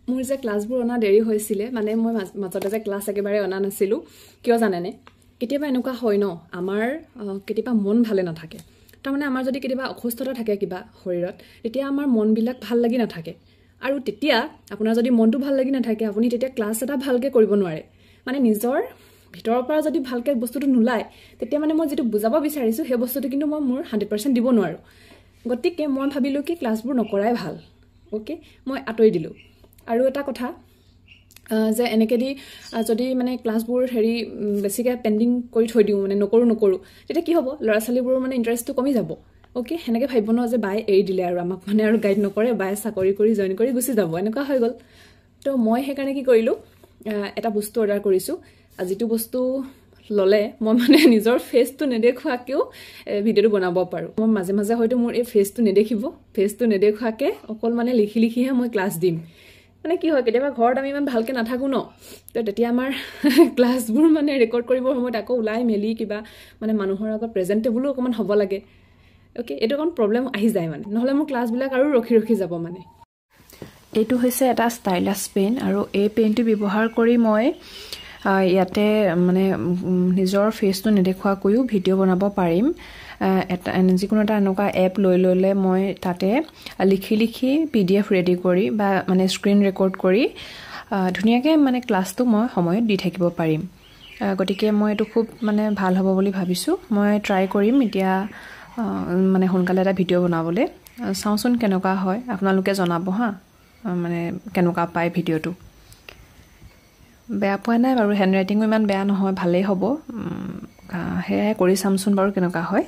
মোৰ যে ক্লাছবোৰ অনা দেৰি হৈছিলে মানে মই মাজতে যে ক্লাছ একেবাৰে অনা নাছিলো কিয় জানেনে কেতিয়াবা এনেকুৱা হয় ন আমাৰ কেতিয়াবা মন ভালে নাথাকে তাৰমানে আমাৰ যদি কেতিয়াবা অসুস্থতা থাকে কিবা শৰীৰত তেতিয়া আমাৰ মনবিলাক ভাল লাগি নাথাকে আৰু তেতিয়া আপোনাৰ যদি মনটো ভাল লাগি নাথাকে আপুনি তেতিয়া ক্লাছ এটা ভালকে কৰিব নোৱাৰে মানে নিজৰ ভিতৰৰ পৰা যদি ভালকে বস্তুটো নুলাই তেতিয়া মানে মই যেটো বুজাব বিচাৰিছো সেই বস্তুটো কিন্তু মই মোৰ 100% দিব নোৱাৰো গতিকে মই ভাবিলো কি ক্লাছবোৰ নকৰাই ভাল ওকে মই আতৰি দিলো আৰু এটা কথা যে এনেকে দি যদি মানে ক্লাছবোৰ হেৰি বেছিকৈ পেন্ডিং কৰি থৈ দিও মানে নকৰো তেতিয়া কি হ'ব ল'ৰা ছোৱালীবোৰ মানে ইন্টাৰেষ্টটো কমি যাব ওকে হেনেকে ভাবিব ন যে বাই এৰি দিলে আৰু আমাক মানে আৰু গাইড নকৰে বাই চাকৰি কৰি জয়েন কৰি গুচি যাব এনেকুৱা হৈ গল তো মই হেকাৰণে কি কৰিলো এটা বস্তু অৰ্ডাৰ কৰিছো আজিটো বস্তু ললে মই মানে নিজৰ ফেসটো নেদেখুৱাকেও ভিডিওটো বনাব পাৰো মই মাজে মাজে হয়তো মোৰ এই ফেসটো নেদেখিব ফেসটো নেদেখুৱাকে অকল মানে লিখিহে মই ক্লাছ দিম মানে কি হয় কেতিয়াবা ঘৰত আমি ইমান ভালকে নাথাকো ন তো তেতিয়া আমাৰ ক্লাছবোৰ মানে ৰেকৰ্ড কৰিবৰ সময়ত আকৌ উলাই মেলি কিবা মানে মানুহৰ আগত প্ৰেজেন্টেবলো অকমান হ'ব লাগে ওকে এটো কোন প্ৰবলেম আহি যায় মানে নহলে মোৰ ক্লাছবিলাক আৰু ৰখি যাব মানে এইটো হৈছে এটা ষ্টাইলাছ পেন আৰু এই পেনটো ব্যৱহাৰ কৰি মই ইয়াতে মানে নিজৰ ফেসটো নেদেখুৱাকৈও ভিডিও বনাব পাৰিম এটা যিকোনো এটা এনেকুৱা এপ লৈ ললে মই তাতে লিখি পিডিএফ ৰেডি কৰি বা মানে স্ক্ৰিন ৰেকৰ্ড কৰি ধুনিয়াকে মানে ক্লাছটো মই সময়ত দি থাকিব পাৰিম গতিকে মই এটো খুব মানে ভাল হ'ব বুলি ভাবিছো মই ট্ৰাই কৰিম এতিয়া মানে সোনকালে এটা ভিডিও বনাবলে চাওচোন কেনেকুৱা হয় আপোনালোকে জনাব হা মানে কেনেকুৱা পায় ভিডিওটো বেয়া পোৱা নাই বাৰু হেণ্ডৰাইটিংও ইমান বেয়া নহয় ভালেই হ'ব হেয়াই কৰি চামচোন বাৰু কেনেকুৱা হয়